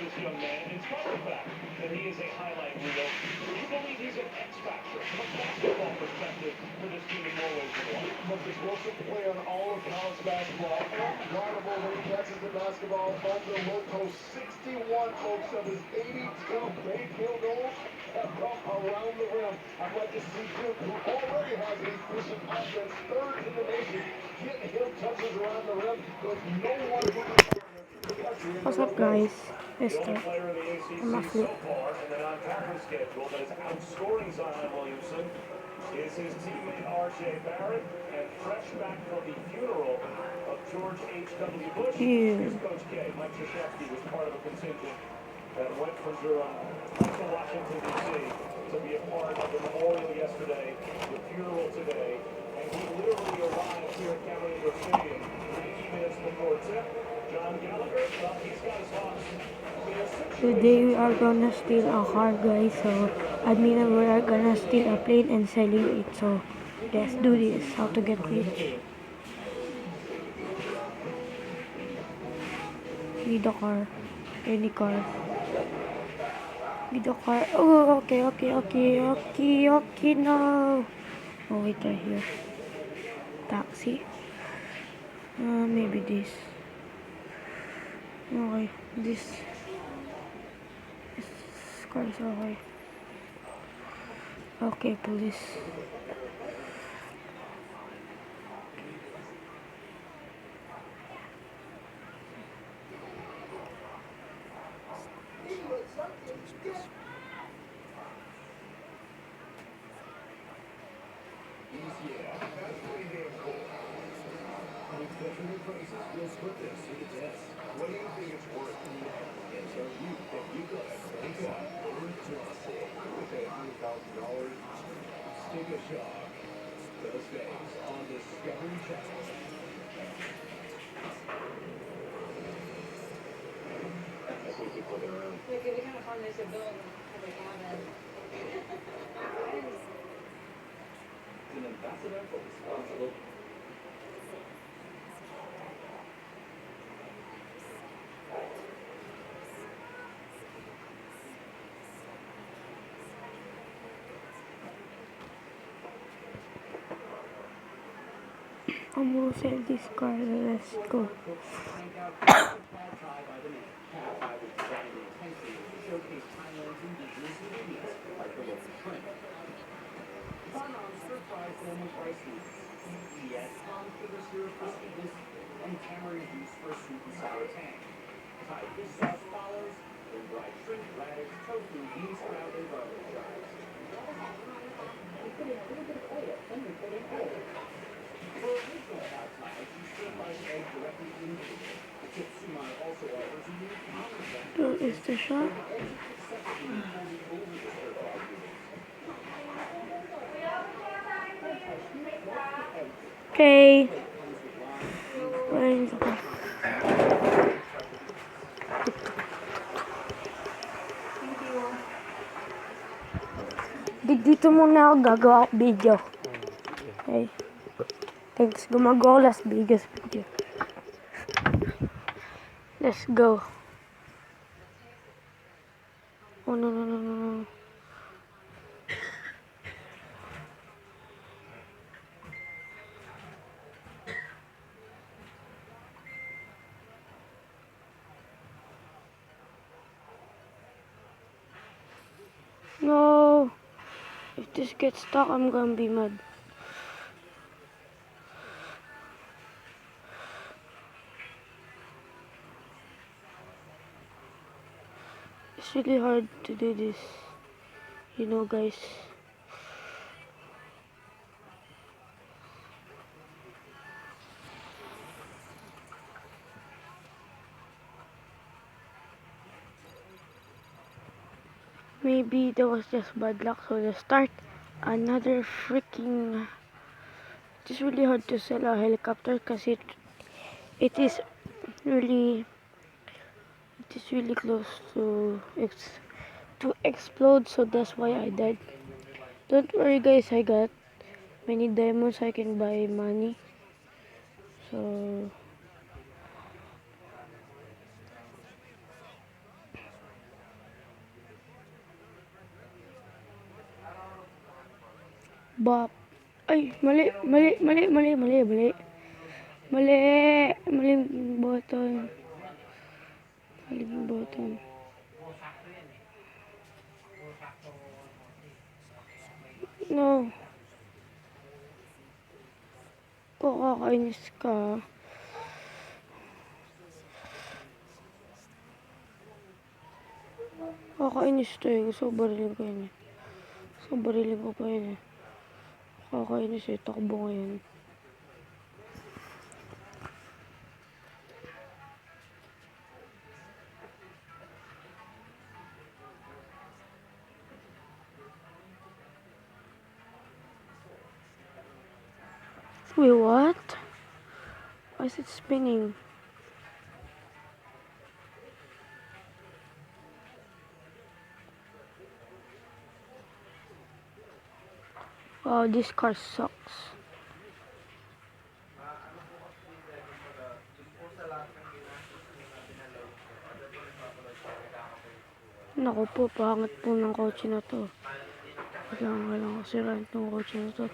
this young man, in spite of the fact that he is a highlight reel, we believe he's an X factor from a basketball perspective for this team in Norway's one. Most explosive player in all of college basketball. Unguardable when he catches the basketball from the low post. 61, folks, of his 82 made field goals have come around the rim. I'd like to see Duke, who already has an efficient offense, third in the nation, get him touches around the rim. There's no one who can What's up, guys? The only Esther. player in the I'm ACC asleep. so far in the non-conference schedule that is outscoring Zion Williamson is his teammate R.J. Barrett, and fresh back from the funeral of George H.W. Bush, here's Coach K. Mike Krzyzewski was part of a contingent that went from Durham up to Washington, D.C. to be a part of the memorial yesterday, the funeral today, and he literally arrived here at County Indoor Stadium 3 minutes before tip. John Gallagher, well, he's got his hawks. Today we are gonna steal a car, guys. So I mean we are gonna steal a plane and selling it. So let's do this. How to get rich? Need a car. Any car. Need a car. Oh, okay. No. Oh, wait, right here. Taxi. Maybe this. Okay, this car is okay. Okay, police. What do you think it's worth? And so if you go to Craigslist or Johnson, you would pay $100,000. Stick a Shock. Thursdays on Discovery Channel. That's what people get around. Like, it'd be kind of fun to just build like a cabin. An ambassador for responsible. I'm gonna sell this car. Let's go. And tamarind juice for a sweet and sour tang. Type this sauce follows, then dried shrimp, radish, tofu, bean sprout, and garlic chives. You put in a little bit of oil, then you put in oil. For original hot ties, you stir-fry the egg directly into the egg. The tip suman also offers a unique almond blend. So is the shop. The eggs are cooked separately and folded over the stir-fry unit. Okay. Where's the car? Dito muna ako gagawa ako video. Okay. Thanks. Gumagawa ko Las Vegas video. Let's go. Oh no. No. If this gets stuck, I'm gonna be mad. It's really hard to do this, you know, guys. Maybe that was just bad luck, so let's start another freaking. It's really hard to sell a helicopter because it is really close to explode, so that's why I died. Don't worry, guys, I got many diamonds. I can buy money, so Bop. Ay, mali, mali, mali, mali, mali, mali. Mali, maling button. Maling button. No. Kakakainis ka. Kakainis to eh. Gusto ko barilin ko yun eh. Gusto ko barilin ko pa yun eh. Kakainis eh. Takbo ngayon. Wait, what? Why is it spinning? Wow, this car sucks. Naku po, pangit po ng kotse na to. Walang kasiraan ng kotse na to.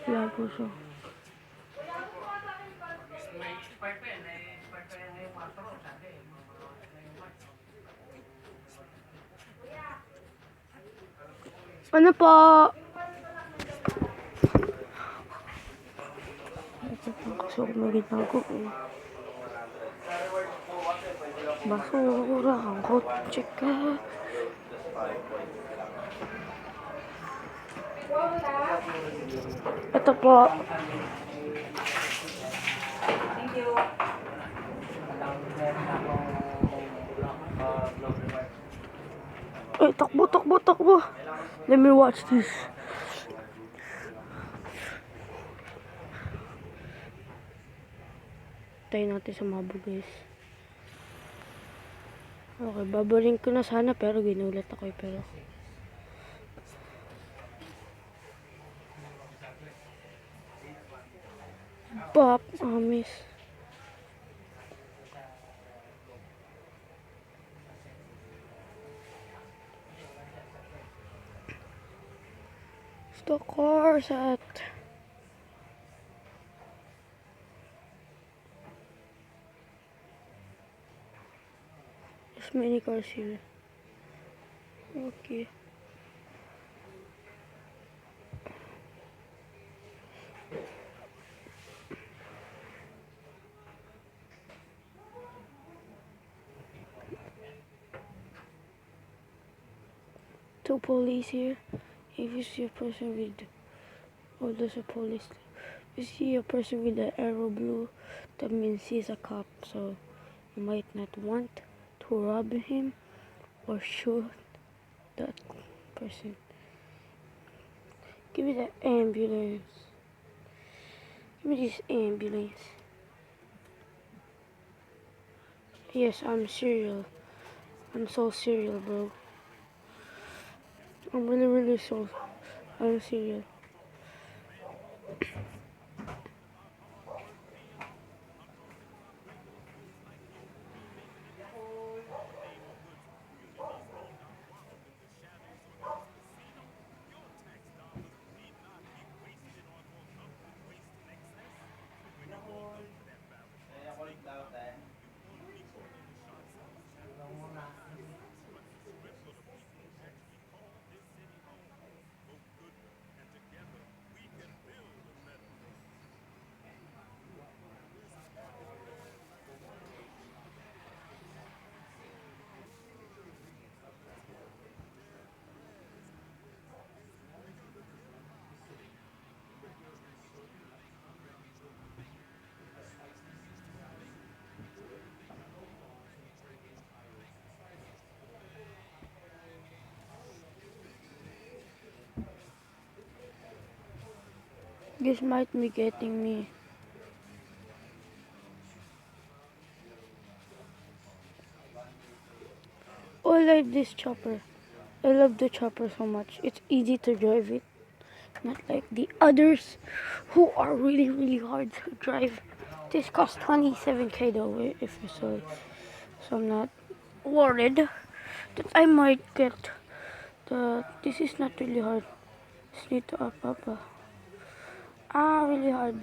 Wala po siya. Ano po? Gusto ko magitago eh. Basura ang kotse ka. Ito po. Thank you. Ay, takbo, takbo, takbo. Let me watch this. Tayo natin sa mabo, guys. Okay, babaling ko na sana pero ginulat ako eh, pero pop, miss. The cars at there's many cars here. Okay. Two police here. If you see a person with, oh, there's a police. If you see a person with the arrow blue, that means he's a cop. So you might not want to rob him or shoot that person. Give me the ambulance. Give me this ambulance. Yes, I'm serial. I'm so serial, bro. I'm really so. I'm serial. This might be getting me. Oh, I like this chopper. I love the chopper so much. It's easy to drive it. Not like the others who are really hard to drive. This costs 27k though if you saw it. So I'm not worried that I might get the. This is not really hard. Just need to up. Really hard.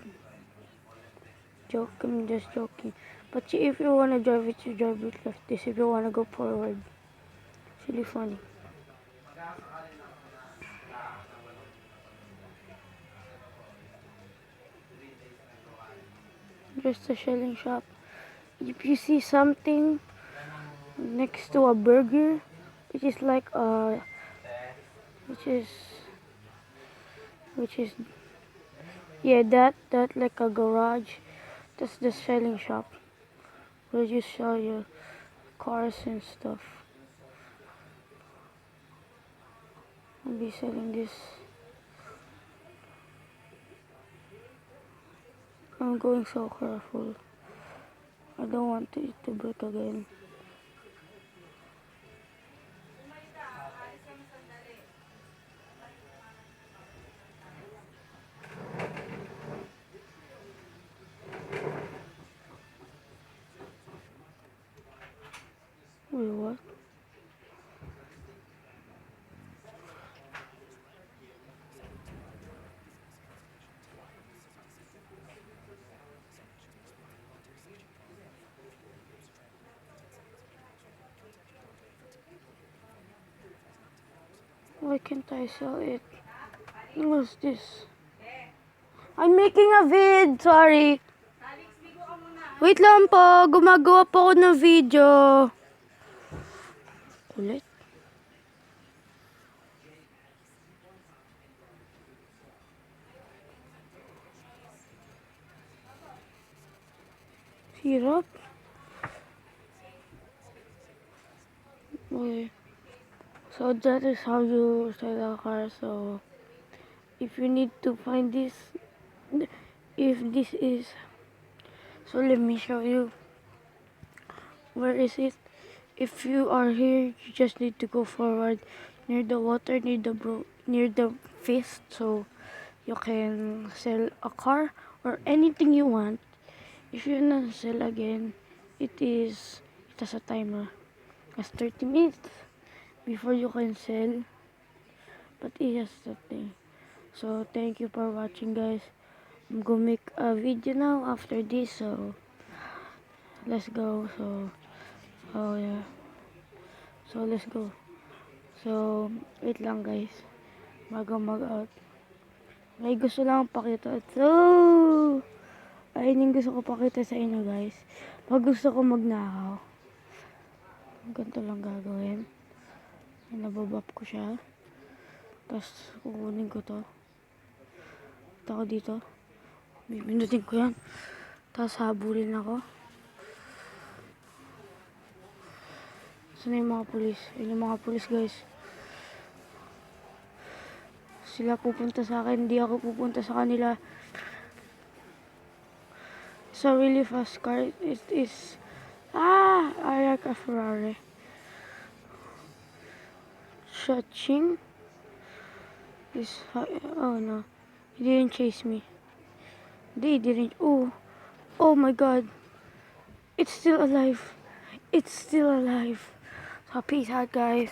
I'm just joking. But if you wanna drive it, you drive it like this. If you wanna go forward, it's really funny. Just a shelling shop. If you see something next to a burger, which is like which is which is yeah, that like a garage. That's the selling shop where you sell your cars and stuff. I'll be selling this. I'm going so careful. I don't want it to break again. Wait, what? Why can't I sell it? What's this? I'm making a vid! Sorry! Wait lang po! Gumagawa po ako ng video! Kulit? Hirap? Okay. So that is how you sell a car. So if you need to find this, if this is, so let me show you. Where is it? If you are here, you just need to go forward near the water, near the fist, so you can sell a car or anything you want. If you wanna sell again, it has a timer. It's 30 minutes before you can sell, but it has that thing. So thank you for watching, guys. I'm gonna make a video now after this, so let's go. So oh yeah, so let's go. So wait lang, guys, bago mag-out. May gusto lang pakita. So ayun yung gusto ko pakita sa inyo, guys. Pag gusto ko magnakaw, ganito lang gagawin. Nababap ko siya, tapos kukunin ko to. Ito ako dito, bibindutin ko yan, tapos habulin ako. Saan yung mga pulis? Yun yung mga pulis, guys. Sila pupunta sa akin, hindi ako pupunta sa kanila. It's a really fast car. It is I like a Ferrari. Shaching is, oh no, he didn't chase me. They didn't. Oh my god, it's still alive. It's still alive. So peace out, guys.